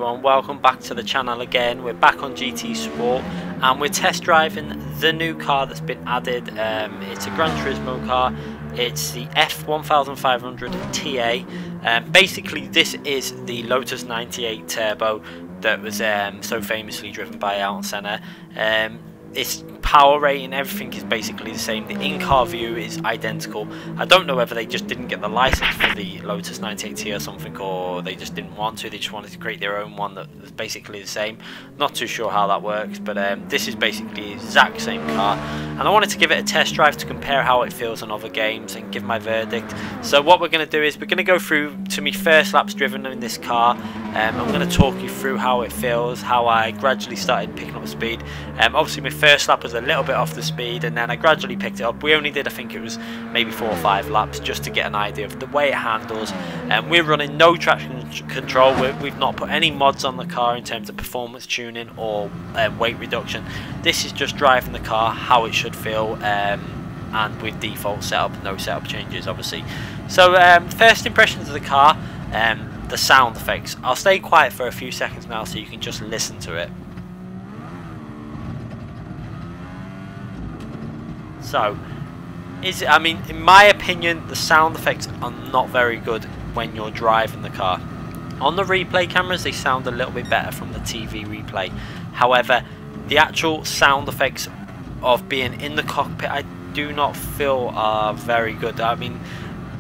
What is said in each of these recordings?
Hello and welcome back to the channel again. We're back on GT Sport and we're test driving the new car that's been added. It's a Gran Turismo car. It's the F1500T-A. Basically this is the Lotus 98 Turbo that was so famously driven by Ayrton Senna. Its power rating, everything is basically the same. The in-car view is identical. I don't know whether they just didn't get the license for the Lotus 98T or something, or they just didn't want to. They just wanted to create their own one that was basically the same. Not too sure how that works, but this is basically the exact same car. And I wanted to give it a test drive to compare how it feels on other games and give my verdict. So what we're going to do is we're going to go through to my first laps driven in this car. I'm going to talk you through how it feels, how I gradually started picking up speed. Obviously my first lap was a little bit off the speed, and then I gradually picked it up. We only did, I think it was maybe 4 or 5 laps just to get an idea of the way it handles. We're running no traction control. We've not put any mods on the car in terms of performance tuning or weight reduction. This is just driving the car how it should feel, and with default setup, no setup changes obviously. So first impressions of the car, the sound effects. I'll stay quiet for a few seconds now so you can just listen to it. So, I mean, in my opinion, the sound effects are not very good when you're driving the car. On the replay cameras, they sound a little bit better from the TV replay. However, the actual sound effects of being in the cockpit, I do not feel are very good. I mean,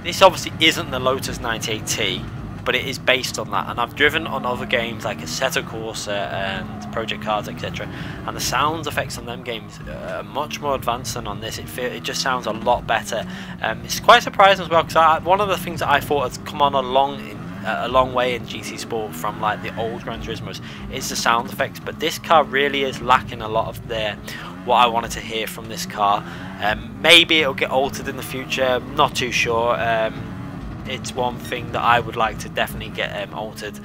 this obviously isn't the Lotus 98T, but it is based on that, and I've driven on other games like Assetto Corsa and Project Cars, etc., and the sound effects on them games are much more advanced than on this. It just sounds a lot better. It's quite surprising as well, because one of the things that I thought has come on a long way in GT Sport from like the old Gran Turismos is the sound effects, but this car really is lacking a lot of what I wanted to hear from this car. Maybe it'll get altered in the future, I'm not too sure. It's one thing that I would like to definitely get altered.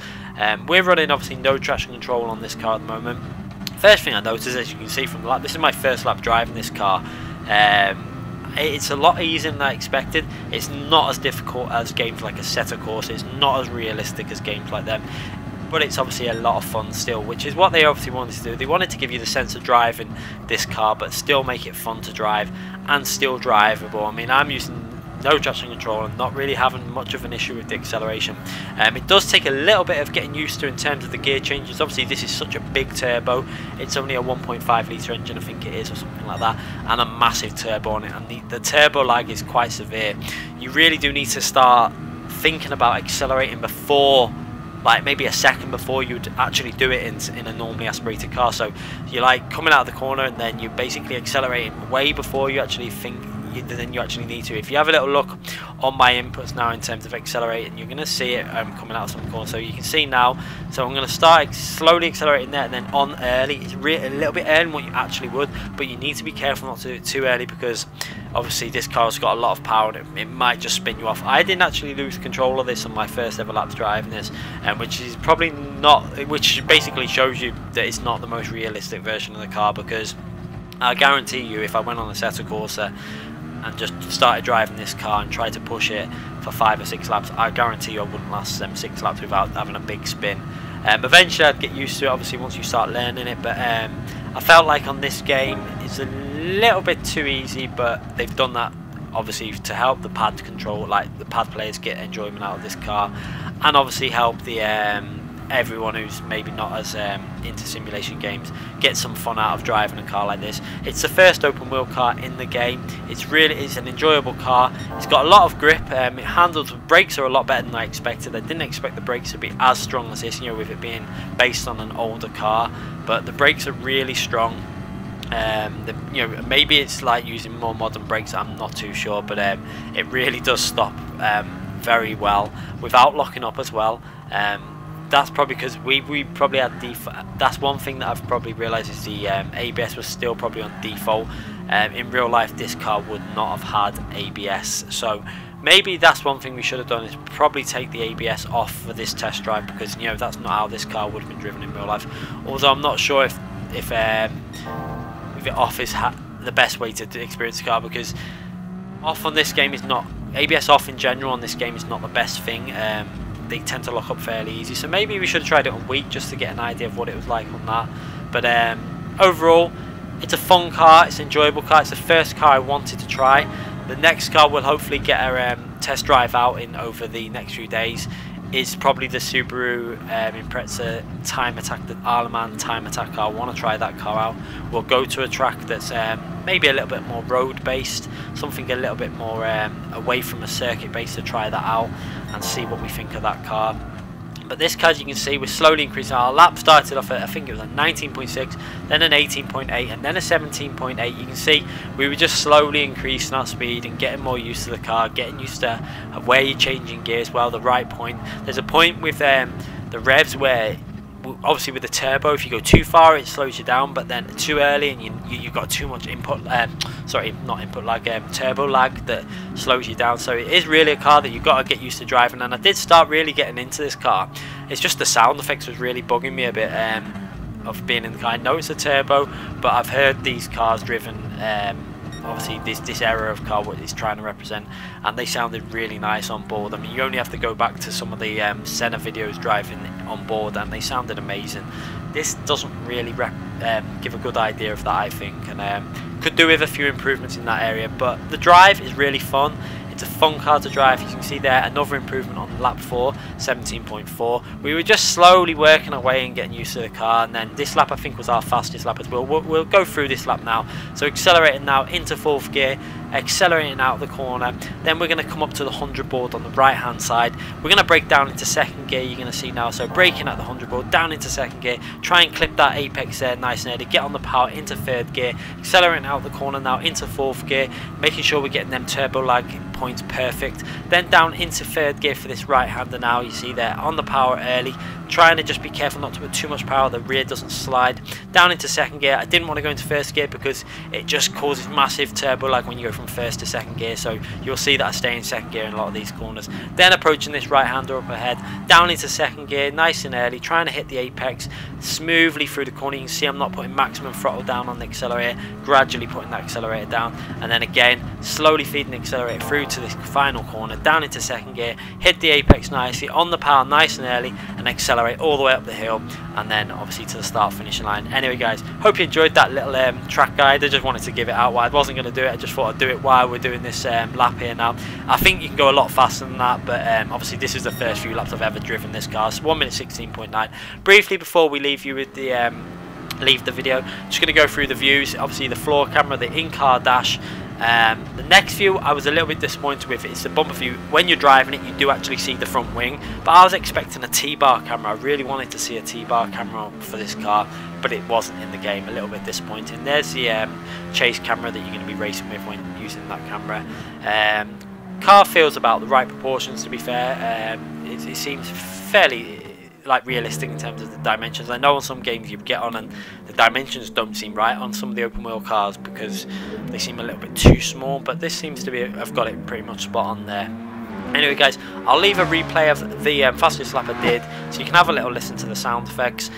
We're running obviously no traction control on this car at the moment. First thing I noticed, as you can see from the lap, this is my first lap driving this car. It's a lot easier than I expected. It's not as difficult as games like Assetto Corsa. It's not as realistic as games like them. But it's obviously a lot of fun still, which is what they obviously wanted to do. They wanted to give you the sense of driving this car, but still make it fun to drive and still drivable. I mean, I'm using no traction control and not really having much of an issue with the acceleration. It does take a little bit of getting used to in terms of the gear changes. Obviously this is such a big turbo. It's only a 1.5 litre engine, I think it is, or something like that, and a massive turbo on it, and the turbo lag is quite severe. You really do need to start thinking about accelerating before, like maybe a second before you'd actually do it in a normally aspirated car. So you're like coming out of the corner and then you're basically accelerating way before you actually think than you actually need to. If you have a little look on my inputs now in terms of accelerating, you're going to see it coming out of some corner. So you can see now, so I'm going to start slowly accelerating there and then on early. It's a little bit early than what you actually would, but you need to be careful not to do it too early, because obviously this car's got a lot of power and it might just spin you off. I didn't actually lose control of this on my first ever laps driving this, which is probably not, which basically shows you that it's not the most realistic version of the car, because I guarantee you if I went on a Assetto Corsa and just started driving this car and tried to push it for 5 or 6 laps, I guarantee you I wouldn't last them 6 laps without having a big spin. Eventually I'd get used to it, obviously, once you start learning it, but I felt like on this game it's a little bit too easy, but they've done that obviously to help the pad control, like the pad players get enjoyment out of this car, and obviously help the everyone who's maybe not as into simulation games get some fun out of driving a car like this. It's the first open wheel car in the game. It's an enjoyable car. It's got a lot of grip. It handles, brakes are a lot better than I expected. I didn't expect the brakes to be as strong as this, you know, with it being based on an older car, but the brakes are really strong. You know, maybe it's like using more modern brakes, I'm not too sure, but it really does stop very well without locking up as well. That's probably because we probably had default. That's one thing that I've probably realised is the ABS was still probably on default. In real life this car would not have had ABS, so maybe that's one thing we should have done, is probably take the ABS off for this test drive, because you know that's not how this car would have been driven in real life. Although I'm not sure if it off is the best way to experience the car, because off on this game is not, ABS off in general on this game is not the best thing. they tend to lock up fairly easy. So maybe we should have tried it on weak just to get an idea of what it was like on that. But overall, it's a fun car, it's an enjoyable car, it's the first car I wanted to try. The next car we'll hopefully get a test drive out in over the next few days is probably the Subaru Impreza Time Attack, the Aleman Time Attack car. I want to try that car out. We'll go to a track that's maybe a little bit more road based, something a little bit more away from a circuit base, to try that out and see what we think of that car. But this car, as you can see, we're slowly increasing. Our lap started off at, I think it was a 19.6, then an 18.8, and then a 17.8. You can see we were just slowly increasing our speed and getting more used to the car, getting used to where you're changing gears, well, the right point. There's a point with the revs where, obviously with the turbo, if you go too far it slows you down, but then too early and you've got too much input, sorry, not input lag, turbo lag, that slows you down. So it is really a car that you've got to get used to driving, and I did start really getting into this car. It's just the sound effects was really bugging me a bit of being in the car. I know it's a turbo, but I've heard these cars driven, obviously this era of car, what it's trying to represent, and they sounded really nice on board. I mean, you only have to go back to some of the Senna videos driving on board and they sounded amazing. This doesn't really give a good idea of that, I think, and could do with a few improvements in that area. But the drive is really fun. It's a fun car to drive. You can see there another improvement on lap 4, 17.4. We were just slowly working our way and getting used to the car, and then this lap I think was our fastest lap as well. We'll go through this lap now. So accelerating now into 4th gear, accelerating out of the corner, then we're going to come up to the 100 board on the right hand side. We're going to break down into 2nd gear, you're going to see now. So braking at the 100 board, down into 2nd gear, try and clip that apex there nice and early, get on the power into 3rd gear, accelerating out the corner now into 4th gear, making sure we're getting them turbo lag points perfect, then down into 3rd gear for this right hander now. You see there on the power early, trying to just be careful not to put too much power, the rear doesn't slide. Down into 2nd gear, I didn't want to go into 1st gear because it just causes massive turbo lag when you go from 1st to 2nd gear, so you'll see that I stay in 2nd gear in a lot of these corners. Then approaching this right hander up ahead, down into 2nd gear nice and early, trying to hit the apex smoothly through the corner. You can see I'm not putting maximum throttle down on the accelerator, gradually putting that accelerator down, and then again slowly feeding the accelerator through to this final corner, down into 2nd gear, hit the apex nicely, on the power nice and early, and accelerate all the way up the hill, and then obviously to the start finishing line. Anyway guys, hope you enjoyed that little track guide. I just wanted to give it out. I wasn't going to do it, I just thought I'd do it while we're doing this lap here now. I think you can go a lot faster than that, but obviously this is the first few laps I've ever driven this car. So 1 minute 16.9. Briefly before we leave you with the leave the video, just going to go through the views. Obviously the floor camera, the in-car dash. The next view I was a little bit disappointed with. It's the bumper view. When you're driving it you do actually see the front wing, but I was expecting a T-bar camera. I really wanted to see a T-bar camera for this car, but it wasn't in the game. A little bit disappointing. There's the chase camera that you're going to be racing with when using that camera. Car feels about the right proportions, to be fair. It seems fairly like realistic in terms of the dimensions. I know on some games you get on and the dimensions don't seem right on some of the open wheel cars because they seem a little bit too small, but this seems to be, I've got it pretty much spot on there. Anyway guys, I'll leave a replay of the fastest lap I did, so you can have a little listen to the sound effects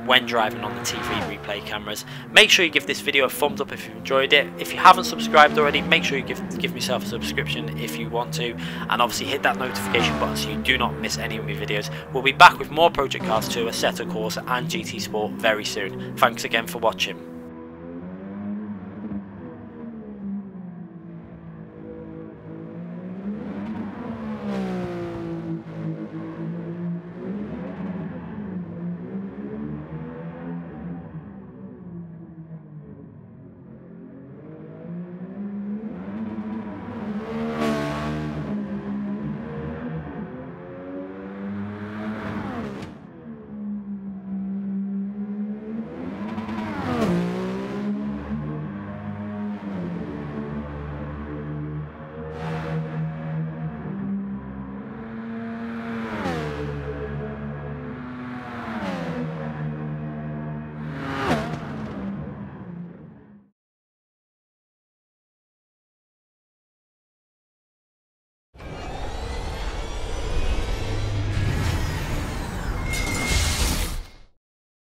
when driving on the TV replay cameras. Make sure you give this video a thumbs up if you enjoyed it. If you haven't subscribed already, make sure you give myself a subscription if you want to, and obviously hit that notification button so you do not miss any of my videos. We'll be back with more Project Cars 2, Assetto Corsa and GT Sport very soon. Thanks again for watching.